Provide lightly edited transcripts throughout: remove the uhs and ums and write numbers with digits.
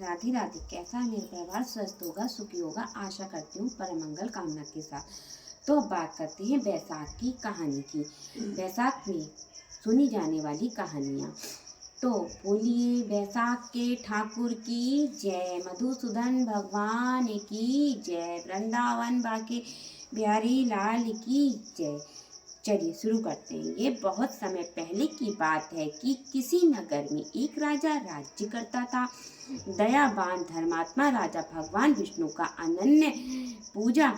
राधे राधे। कैसा है मेरा परिवार? स्वस्थ होगा, सुखी होगा, आशा करती हूँ परम मंगल कामना के साथ। तो अब बात करते हैं बैसाख की कहानी की। बैसाख में सुनी जाने वाली कहानियाँ। तो बोलिए बैसाख के ठाकुर की जय, मधुसूदन भगवान की जय, वृंदावन बाके बिहारी लाल की जय। चलिए शुरू करते हैं। ये बहुत समय पहले की बात है कि किसी नगर में एक राजा राज्य करता था। दयावान धर्मात्मा राजा भगवान विष्णु का अनन्य पूजा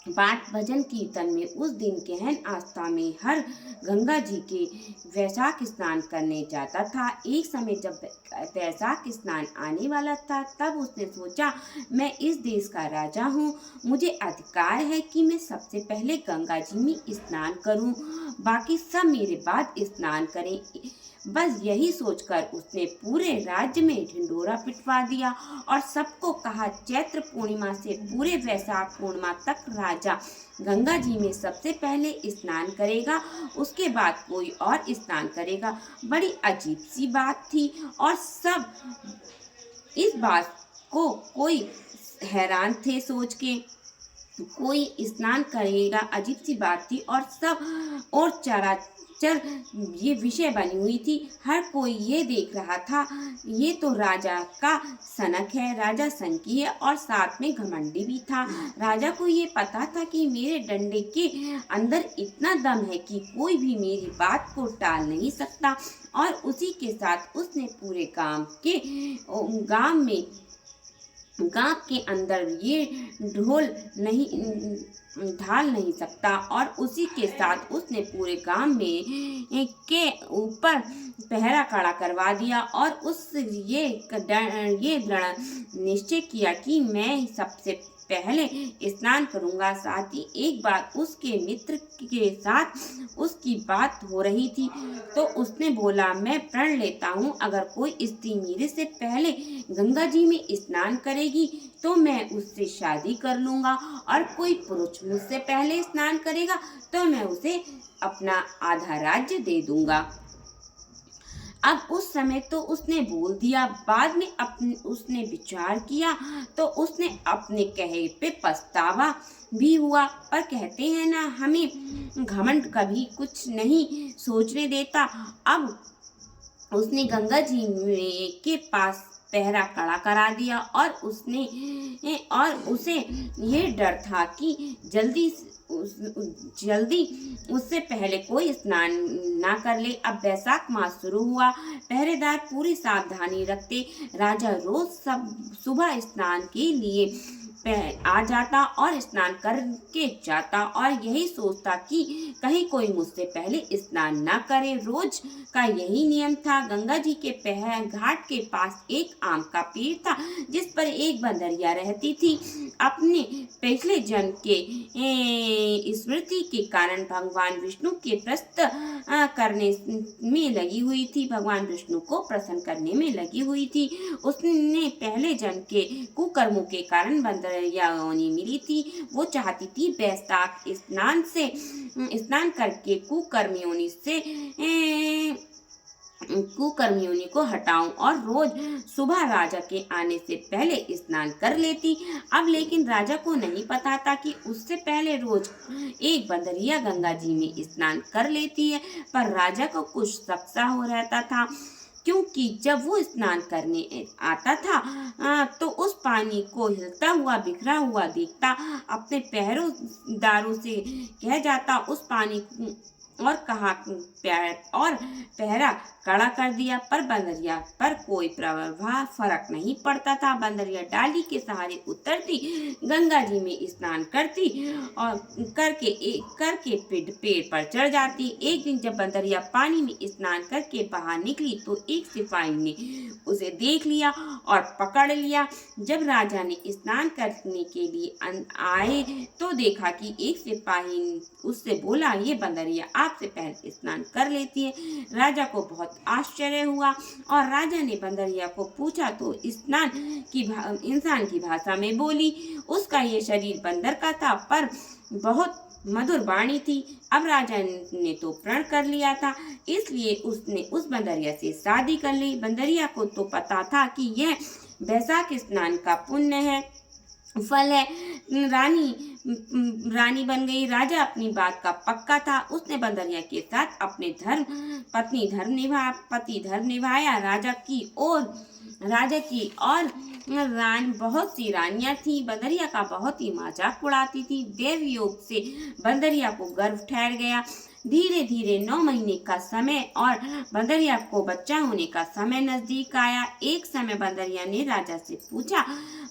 पाठ भजन कीर्तन में उस दिन गहन आस्था में हर गंगा जी के वैशाख स्नान करने जाता था। एक समय जब वैशाख स्नान आने वाला था तब उसने सोचा, मैं इस देश का राजा हूँ, मुझे अधिकार है कि मैं सबसे पहले गंगा जी में स्नान करूँ, बाकी सब मेरे बाद स्नान करें। बस यही सोचकर उसने पूरे राज्य में ढिंढोरा पिटवा दिया और सबको कहा, चैत्र पूर्णिमा से पूरे वैशाख पूर्णिमा तक राजा गंगा जी में सबसे पहले स्नान करेगा, उसके बाद कोई और स्नान करेगा। बड़ी अजीब सी बात थी और सब इस बात को कोई हैरान थे सोच के। कोई स्नान करेगा, अजीब सी बात थी और सब और चराचर ये विषय बनी हुई थी। हर कोई ये देख रहा था, ये तो राजा का सनक है, राजा सनकी है और साथ में घमंडी भी था। राजा को ये पता था कि मेरे डंडे के अंदर इतना दम है कि कोई भी मेरी बात को टाल नहीं सकता। और उसी के साथ उसने पूरे गांव के अंदर ये ढोल नहीं ढाल नहीं सकता। और उसी के साथ उसने पूरे गांव में के ऊपर पहरा खड़ा करवा दिया और उस ये दृढ़ निश्चय किया कि मैं सबसे पहले स्नान करूंगा। साथ ही एक बार उसके मित्र के साथ उसकी बात हो रही थी तो उसने बोला, मैं प्रण लेता हूँ, अगर कोई स्त्री मेरे से पहले गंगा जी में स्नान करेगी तो मैं उससे शादी कर लूंगा, और कोई पुरुष मुझसे पहले स्नान करेगा तो मैं उसे अपना आधा राज्य दे दूंगा। अब उस समय तो उसने बोल दिया, बाद में उसने विचार किया तो उसने अपने कहे पे पछतावा भी हुआ। पर कहते हैं ना, हमें घमंड कभी कुछ नहीं सोचने देता। अब उसने गंगा जी के पास पहरा खड़ा करा दिया और उसे ये डर था कि जल्दी उससे पहले कोई स्नान ना कर ले। अब वैशाख मास शुरू हुआ। पहरेदार पूरी सावधानी रखते। राजा रोज सुबह स्नान के लिए आ जाता और स्नान करके जाता और यही सोचता कि कहीं कोई मुझसे पहले स्नान ना करे। रोज का यही नियम था। गंगा जी के घाट के पास एक आम का पेड़ था जिस पर एक बंदरिया रहती थी। अपने पिछले जन्म के स्मृति के कारण भगवान विष्णु के करने में लगी हुई थी, भगवान विष्णु को प्रसन्न करने में लगी हुई थी। उसने पहले जन्म के कुकर्मों के कारण बंदरिया योनि मिली थी। वो चाहती थी बैसाख स्नान करके कुकर्म योनि को हटाऊं और रोज सुबह राजा के आने से पहले स्नान कर लेती। अब लेकिन राजा को नहीं पता था कि उससे पहले रोज एक बंदरिया गंगा जी में स्नान कर लेती है। पर राजा को कुछ शक सा हो रहता था, क्योंकि जब वो स्नान करने आता था तो उस पानी को हिलता हुआ बिखरा हुआ देखता, अपने पहरेदारों से कह जाता उस पानी और पहरा कड़ा कर दिया। पर बंदरिया पर कोई फर्क नहीं पड़ता था। बंदरिया डाली के सहारे उतरती, गंगा जी में स्नान करती और करके पेड़ पर चढ़ जाती। एक दिन जब बंदरिया पानी में स्नान करके बाहर निकली तो एक सिपाही ने उसे देख लिया और पकड़ लिया। जब राजा ने स्नान करने के लिए आए तो देखा कि एक सिपाही उससे बोला, ये बंदरिया आपसे पहले स्नान कर लेती है। राजा को बहुत आश्चर्य हुआ और राजा ने बंदरिया को पूछा तो इंसान की भाषा में बोली। उसका ये शरीर बंदर का था पर बहुत मधुर वाणी थी। अब राजा ने तो प्रण कर लिया था, इसलिए उसने उस बंदरिया से शादी कर ली। बंदरिया को तो पता था कि यह बैसाख स्नान का पुण्य है, फल है। रानी बन गई। राजा अपनी बात का पक्का था। उसने बंदरिया के साथ अपने पति धर्म निभाया। राजा की और बहुत सी रानियां थी। बंदरिया का बहुत ही मजाक उड़ाती थी। देव योग से बंदरिया को गर्व ठहर गया। धीरे धीरे 9 महीने का समय और बंदरिया को बच्चा होने का समय नजदीक आया। एक समय बंदरिया ने राजा से पूछा,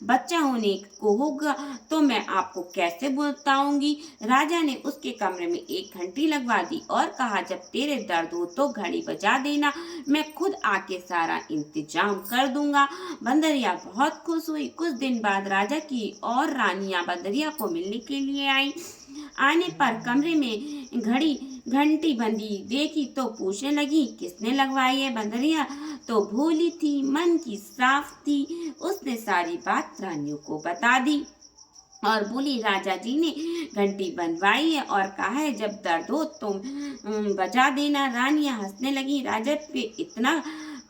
बच्चा होने को होगा तो मैं आपको कैसे बताऊंगी। राजा ने उसके कमरे में एक घंटी लगवा दी और कहा, जब तेरे दर्द हो तो घड़ी बजा देना, मैं खुद आके सारा इंतजाम कर दूंगा। बंदरिया बहुत खुश हुई। कुछ दिन बाद राजा की और रानियां बंदरिया को मिलने के लिए आई। आने पर कमरे में घंटी बंदी देखी तो पूछने लगी, किसने लगवाई है। बंदरिया तो भोली थी, मन की साफ थी। उसने सारी बात रानियों को बता दी और बोली, राजा जी ने घंटी बनवाई है और कहा है जब दर्द हो तो बजा देना। रानियां हंसने लगी। राजा पे इतना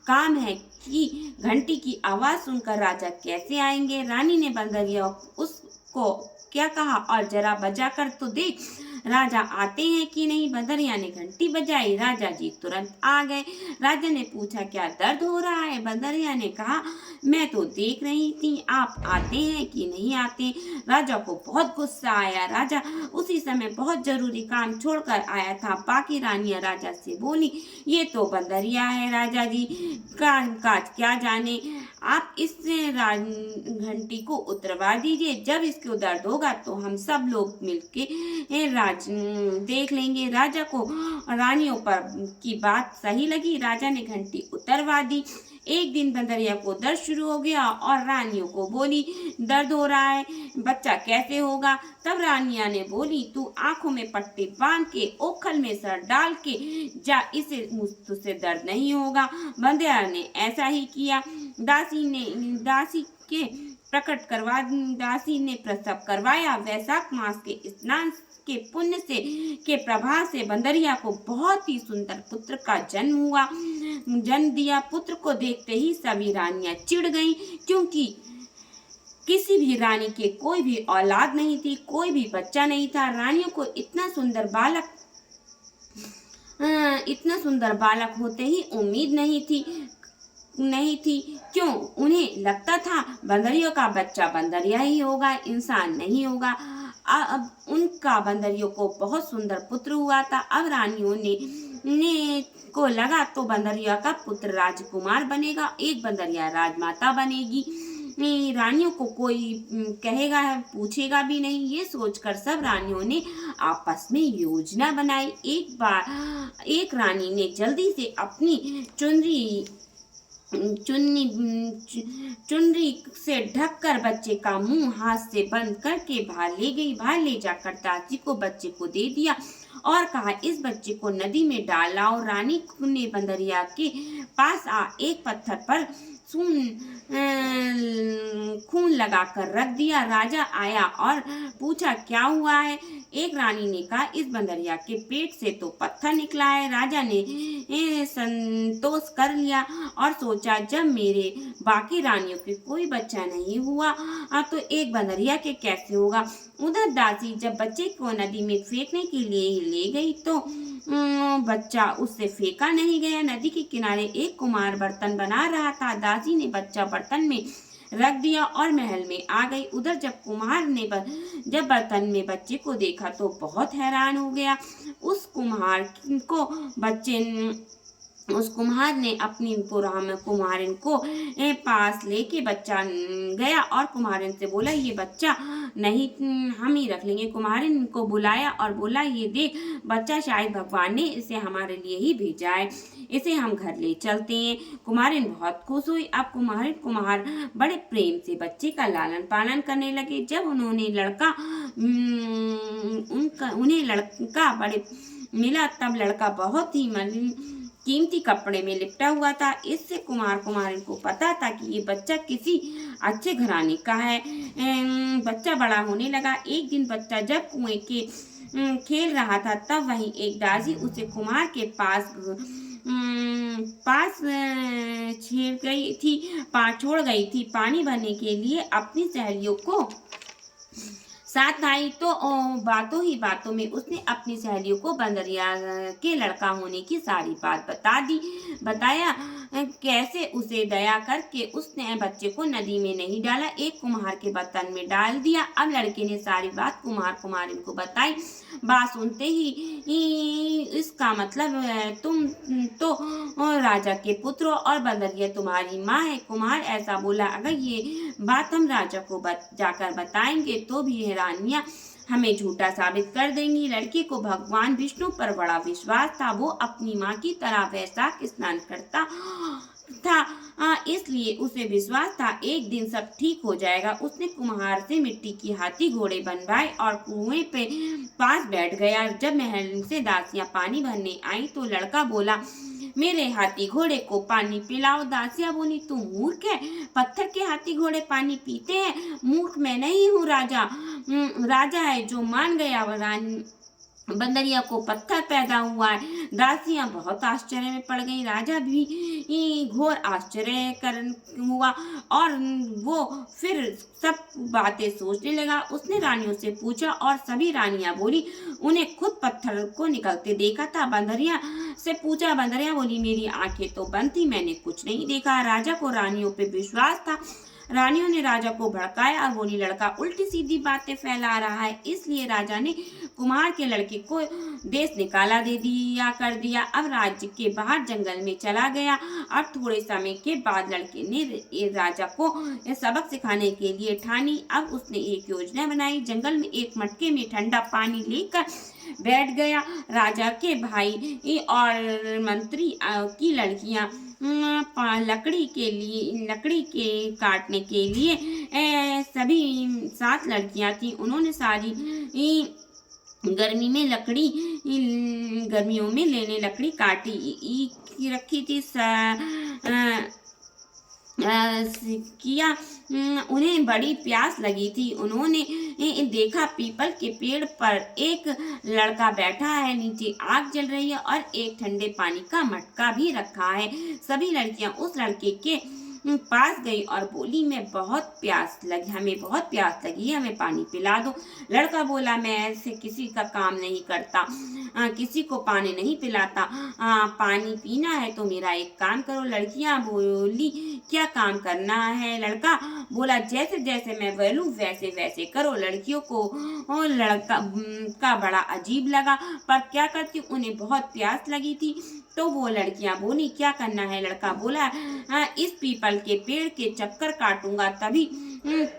काम है कि घंटी की आवाज सुनकर राजा कैसे आएंगे। रानी ने बंदरिया उसको क्या कहा, और जरा बजा कर तो देख राजा आते हैं कि नहीं। बंदरिया ने घंटी बजाई। राजा जी तुरंत आ गए। राजा ने पूछा, क्या दर्द हो रहा है। बंदरिया ने कहा, मैं तो देख रही थी आप आते हैं कि नहीं आते। राजा को बहुत गुस्सा आया। राजा उसी समय बहुत जरूरी काम छोड़कर आया था। बाकी रानियां राजा से बोली, ये तो बंदरिया है, राजा जी काज क्या जाने, आप इस घंटी को उतरवा दीजिए। जब इसको दर्द होगा तो हम सब लोग मिलके देख लेंगे। राजा को रानियों पर की बात सही लगी। राजा ने घंटी उतरवा दी। एक दिन बंदरिया को दर्द शुरू हो गया और रानियों को बोली, दर्द हो रहा है, बच्चा कैसे होगा। तब रानियां ने बोली, तू आंखों में पट्टी बांध के ओखल में सर डाल के जा, इसे तुझसे दर्द नहीं होगा। बंदरिया ने ऐसा ही किया। दासी ने प्रसव करवाया। वैशाख मास के स्नान के पुण्य से के प्रभाव से बंदरिया को बहुत ही सुंदर पुत्र का जन्म दिया। पुत्र को देखते ही सभी रानियां चिढ़ गईं, क्योंकि किसी भी रानी के कोई भी औलाद नहीं थी, कोई भी बच्चा नहीं था। रानियों को इतना सुंदर बालक होते ही उम्मीद नहीं थी। क्यों? उन्हें लगता था बंदरियों का बच्चा बंदरिया ही होगा, इंसान नहीं होगा। अब उनका बंदरियों को बहुत सुंदर पुत्र हुआ था। अब रानियों ने को लगा तो बंदरिया का पुत्र राजकुमार बनेगा, एक बंदरिया राजमाता बनेगी। रानियों को कोई कहेगा पूछेगा भी नहीं। ये सोचकर सब रानियों ने आपस में योजना बनाई। एक रानी ने जल्दी से अपनी चुनरी से ढककर बच्चे का मुंह हाथ से बंद करके बाहर ले गई। बाहर ले जाकर दासी को बच्चे को दे दिया और कहा, इस बच्चे को नदी में डाल लाओ। रानी ने बंदरिया के पास एक पत्थर पर खून लगाकर रख दिया। राजा आया और पूछा, क्या हुआ है। एक रानी ने कहा, इस बंदरिया के पेट से तो पत्थर निकला है। राजा ने संतोष कर लिया और सोचा, जब मेरे बाकी रानियों के कोई बच्चा नहीं हुआ तो एक बंदरिया के कैसे होगा। उधर दासी जब बच्चे को नदी में फेंकने के लिए ले गई तो बच्चा उससे फेंका नहीं गया। नदी के किनारे एक कुम्हार बर्तन बना रहा था। दासी ने बच्चा बर्तन में रख दिया और महल में आ गई। उधर जब कुम्हार ने जब बर्तन में बच्चे को देखा तो बहुत हैरान हो गया। उस कुम्हार ने अपनी कुम्हारिन को पास लेके बच्चा गया और कुम्हारिन से बोला, ये बच्चा नहीं, हम ही रख लेंगे। कुम्हारिन को बुलाया और बोला, ये देख, बच्चा शायद भगवान ने इसे हमारे लिए ही भेजा है, इसे हम घर ले चलते हैं। कुम्हारिन बहुत खुश हुई। अब कुम्हार बड़े प्रेम से बच्चे का लालन पालन करने लगे। जब उन्हें लड़का बड़े मिला तब लड़का बहुत ही कीमती कपड़े में लिपटा हुआ था। इससे कुम्हारिन को पता था कि ये बच्चा किसी अच्छे घराने का है। बच्चा बड़ा होने लगा। एक दिन बच्चा जब कुएं के खेल रहा था तब वहीं एक दासी उसे कुम्हार के पास पास छोड़ गई थी पानी भरने के लिए अपनी सहेलियों को साथ आई तो बातों ही बातों में उसने अपनी सहेलियों को बंदरिया के लड़का होने की सारी बात बताया कैसे उसे दया करके उसने बच्चे को नदी में नहीं डाला, एक कुम्हार के बर्तन में डाल दिया। अब लड़के ने सारी बात कुम्हारिन को बताई। बात सुनते ही इसका मतलब तुम तो राजा के पुत्र हो और बंदरिया तुम्हारी माँ है। कुम्हार ऐसा बोला, अगर ये बात हम राजा को जाकर बताएंगे तो भी रानियां हमें झूठा साबित कर देंगी। लड़के को भगवान विष्णु पर बड़ा विश्वास था। वो अपनी माँ की तरह वैशाख स्नान करता था, इसलिए उसे विश्वास था एक दिन सब ठीक हो जाएगा। उसने कुम्हार से मिट्टी की हाथी घोड़े बनवाए और कुएं पे पास बैठ गया। जब महल से दासियां पानी भरने आई तो लड़का बोला, मेरे हाथी घोड़े को पानी पिलाओ। दासियां बोली, तू मूर्ख है, पत्थर के हाथी घोड़े पानी पीते हैं? मूर्ख मैं नहीं हूँ, राजा है जो मान गया। बंदरिया को पत्थर पैदा हुआ है। दासियां बहुत आश्चर्य में पड़ गई। राजा भी घोर आश्चर्य हुआ और वो फिर सब बातें सोचने लगा। उसने रानियों से पूछा और सभी रानियां बोली उन्हें खुद पत्थर को निकलते देखा था। बंदरिया से पूछा, बंदरिया बोली, मेरी आंखें तो बंद थी, मैंने कुछ नहीं देखा। राजा को रानियों पे विश्वास था। रानियों ने राजा को भड़काया और बोली, लड़का उल्टी सीधी बातें फैला रहा है। इसलिए राजा ने कुम्हार के लड़के को देश निकाला कर दिया। अब राज्य के बाहर जंगल में चला गया। अब थोड़े समय के बाद लड़के ने राजा को सबक सिखाने के लिए ठानी। अब उसने एक योजना बनाई। जंगल में एक मटके में ठंडा पानी लेकर बैठ गया। राजा के भाई और मंत्री की लड़कियां लकड़ी के काटने के लिए सभी 7 लड़कियां थी। उन्होंने सारी गर्मियों में लेने लकड़ी काटी रखी थी। किया उन्हें बड़ी प्यास लगी थी। उन्होंने देखा पीपल के पेड़ पर एक लड़का बैठा है, नीचे आग जल रही है और एक ठंडे पानी का मटका भी रखा है। सभी लड़कियां उस लड़के के पास गई और बोली, हमें बहुत प्यास लगी है, हमें पानी पिला दो। लड़का बोला, मैं ऐसे किसी का काम नहीं करता, किसी को पानी नहीं पिलाता। पानी पीना है तो मेरा एक काम करो। लड़कियां बोली, क्या काम करना है? लड़का बोला, जैसे जैसे मैं बोलूं वैसे वैसे करो। लड़कियों को लड़का का बड़ा अजीब लगा, पर क्या करती, उन्हें बहुत प्यास लगी थी। तो वो लड़कियां बोली, क्या करना है? लड़का बोला, इस पीपल के पेड़ के चक्कर काटूंगा, तभी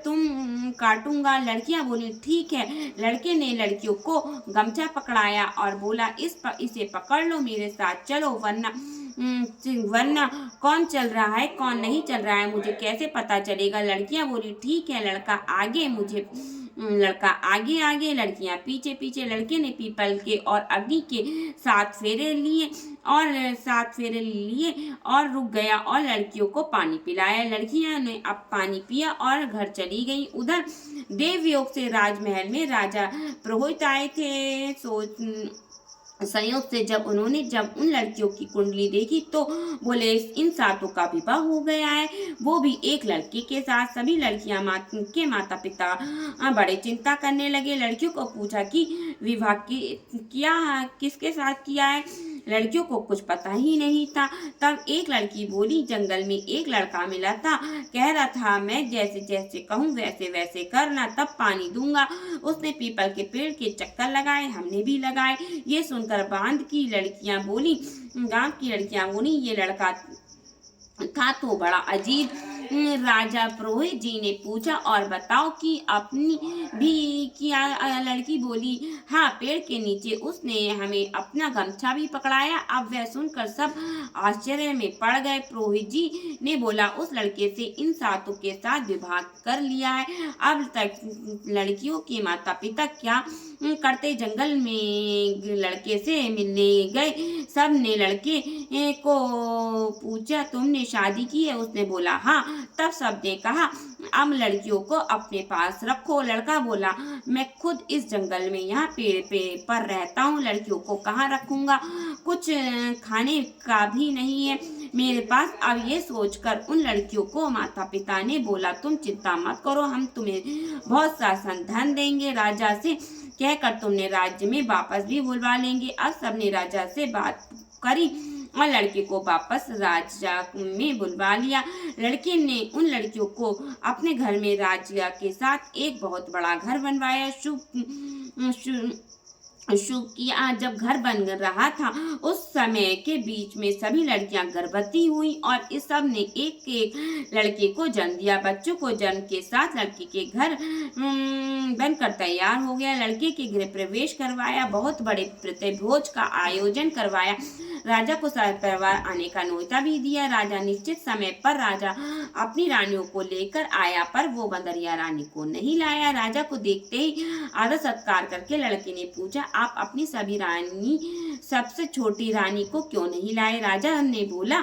तुम काटूंगा। लड़कियां बोली, ठीक है। लड़के ने लड़कियों को गमछा पकड़ाया और बोला, इसे पकड़ लो, मेरे साथ चलो, वरना कौन चल रहा है कौन नहीं चल रहा है मुझे कैसे पता चलेगा? लड़कियां बोली, ठीक है। लड़का आगे आगे, लड़कियां पीछे पीछे। लड़के ने पीपल के और अग्नि के 7 फेरे लिए और रुक गया और लड़कियों को पानी पिलाया। लड़कियां ने अब पानी पिया और घर चली गई। उधर देवयोग से राजमहल में राजा पुरोहित आए थे। संयोग से जब उन लड़कियों की कुंडली देखी तो बोले, इन 7 का विवाह हो गया है, वो भी एक लड़के के साथ। सभी लड़कियां के माता पिता बड़े चिंता करने लगे। लड़कियों को पूछा कि विवाह किसके साथ किया है? लड़कियों को कुछ पता ही नहीं था। तब एक लड़की बोली, जंगल में एक लड़का मिला था, कह रहा था मैं जैसे जैसे कहूँ वैसे वैसे करना, तब पानी दूंगा। उसने पीपल के पेड़ के चक्कर लगाए, हमने भी लगाए। ये सुनकर गांव की लड़कियां बोली, ये लड़का था तो बड़ा अजीब। राजा पुरोहित जी ने पूछा, और बताओ कि अपनी भी किया? लड़की बोली, हाँ, पेड़ के नीचे उसने हमें अपना गमछा भी पकड़ाया। अब वह सुनकर सब आश्चर्य में पड़ गए। पुरोहित जी ने बोला, उस लड़के से इन 7 के साथ विवाह कर लिया है। अब तक लड़कियों के माता पिता क्या करते? जंगल में लड़के से मिलने गए। सब ने लड़के को पूछा, तुमने शादी की है? उसने बोला, हाँ। तब सब ने कहा, अब लड़कियों को अपने पास रखो। लड़का बोला, मैं खुद इस जंगल में यहाँ पेड़ पर रहता हूँ, लड़कियों को कहाँ रखूंगा? कुछ खाने का भी नहीं है मेरे पास। अब ये सोचकर उन लड़कियों को माता पिता ने बोला, तुम चिंता मत करो, हम तुम्हें बहुत सा धन देंगे। राजा से कहकर तुमने राज्य में वापस भी बुलवा लेंगे। अब सबने राजा से बात करी और लड़के को वापस राजा में बुलवा लिया। लड़के ने उन लड़कियों को अपने घर में राजा के साथ एक बहुत बड़ा घर बनवाया। शुकिया जब घर बन रहा था उस समय के बीच में सभी लड़कियां गर्भवती हुई और इस सब ने एक एक लड़के को जन्म दिया। बच्चों को जन्म के साथ लड़की के घर बनकर तैयार हो गया। लड़के के गृह प्रवेश करवाया, बहुत बड़े प्रतिभोज का आयोजन करवाया। राजा को सारे परिवार आने का न्योता भी दिया। राजा निश्चित समय पर राजा अपनी रानियों को लेकर आया, पर वो बंदरिया रानी को नहीं लाया। राजा को देखते ही आदर सत्कार करके लड़के ने पूछा, आप अपनी सभी रानी सबसे छोटी रानी को क्यों नहीं लाए? राजा ने बोला,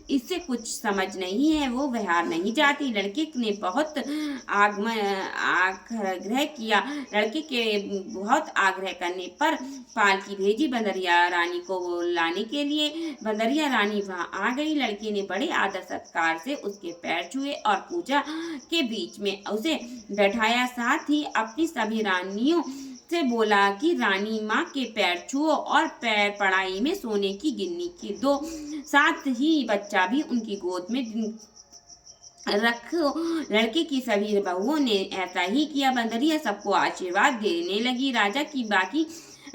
इससे कुछ समझ नहीं है, वो बिहार नहीं जाती। लड़के ने बहुत आग्रह किया। लड़के के बहुत आग्रह करने पर पालकी भेजी बंदरिया रानी को लाने के लिए। बंदरिया रानी वहां आ गई। लड़के ने बड़े आदर सत्कार से उसके पैर छुए और पूजा के बीच में उसे बैठाया। साथ ही अपनी सभी रानियों से बोला कि रानी माँ के पैर छुओ और पैर पढ़ाई में सोने की गिन्नी की दो। साथ ही बच्चा भी उनकी गोद में रखो। लड़के की सभी बहुओं ने ऐसा ही किया। बंदरिया सबको आशीर्वाद देने लगी। राजा की बाकी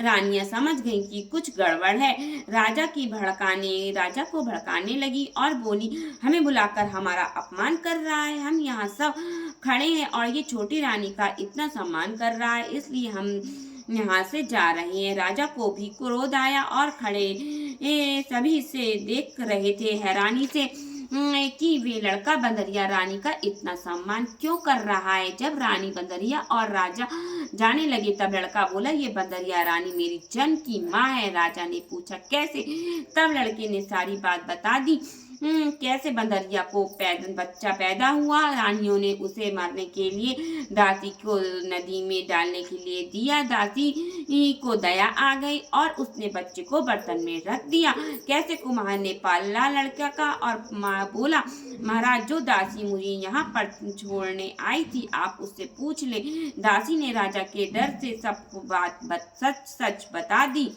रानियां समझ गईं कि कुछ गड़बड़ है। राजा को भड़काने लगी और बोली, हमें बुलाकर हमारा अपमान कर रहा है। हम यहाँ सब खड़े हैं और ये छोटी रानी का इतना सम्मान कर रहा है, इसलिए हम यहाँ से जा रहे हैं। राजा को भी क्रोध आया और खड़े सभी से देख रहे थे हैरानी से कि वे लड़का बंदरिया रानी का इतना सम्मान क्यों कर रहा है। जब रानी बंदरिया और राजा जाने लगे तब लड़का बोला, ये बंदरिया रानी मेरी जन्म की माँ है। राजा ने पूछा, कैसे? तब लड़के ने सारी बात बता दी। कैसे बंदरिया को बच्चा पैदा हुआ। रानियों ने उसे मारने के लिए दासी को नदी में डालने के लिए दिया। दासी को दया आ गई और उसने बच्चे को बर्तन में रख दिया। कैसे कुम्हार ने पाला लड़का का और बोला, महाराज जो दासी मुझे यहाँ पर छोड़ने आई थी आप उससे पूछ ले। दासी ने राजा के डर से सब बात सच बता दी।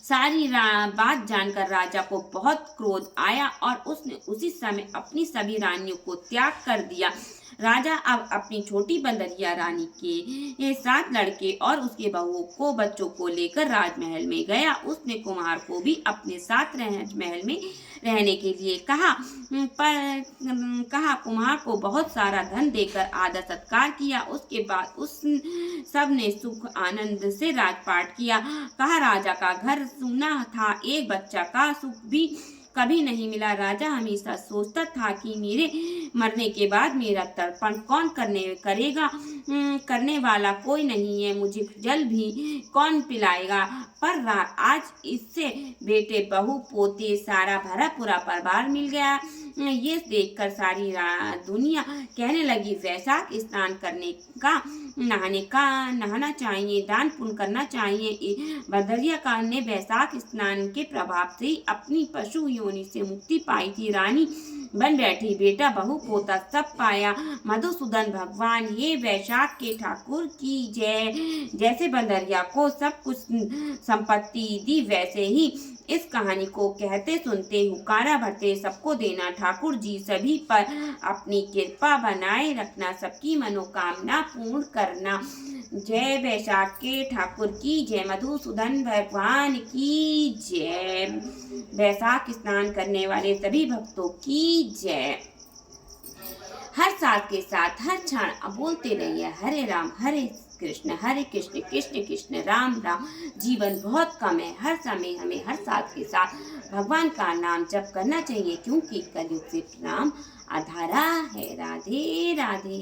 सारी बात जानकर राजा को बहुत क्रोध आया और उसने उसी समय अपनी सभी रानियों को त्याग कर दिया। राजा अब अपनी छोटी बंदरिया रानी के साथ लड़के और उसके बहुओं को बच्चों को लेकर राजमहल में गया। उसने कुम्हार को भी अपने साथ राजमहल में रहने के लिए कहा। कुम्हार को बहुत सारा धन देकर आदर सत्कार किया। उसके बाद उस सब ने सुख आनंद से राजपाट किया। कहा, राजा का घर सूना था, एक बच्चा का सुख भी कभी नहीं मिला। राजा हमेशा सोचता था कि मेरे मरने के बाद मेरा तर्पण कौन करेगा। करने वाला कोई नहीं है, मुझे जल भी कौन पिलाएगा। पर आज इससे बेटे बहू पोते सारा भरा पूरा परिवार मिल गया। ये देखकर सारी दुनिया कहने लगी, वैशाख स्नान करने का नहाना चाहिए, दान पुण्य करना चाहिए। बंदरिया का ने वैशाख स्नान के प्रभाव से अपनी पशु योनि से मुक्ति पाई थी। रानी बन बैठी, बेटा बहू पोता सब पाया। मधुसूदन भगवान हे वैशाख के ठाकुर की जय। जैसे बंदरिया को सब कुछ संपत्ति दी, वैसे ही इस कहानी को कहते सुनते हुकारा भरते सबको देना। ठाकुर जी सभी पर अपनी कृपा बनाए रखना, सबकी मनोकामना पूर्ण करना। जय वैशाख के ठाकुर की जय, मधुसूदन भगवान की जय, वैशाख स्नान करने वाले सभी भक्तों की जय। हर साथ के साथ हर क्षण बोलते रहिए हरे राम हरे कृष्ण कृष्ण कृष्ण राम राम। जीवन बहुत कम है, हर समय हमें हर साथ के साथ भगवान का नाम जप करना चाहिए, क्योंकि कलयुग से नाम आधारा है। राधे राधे।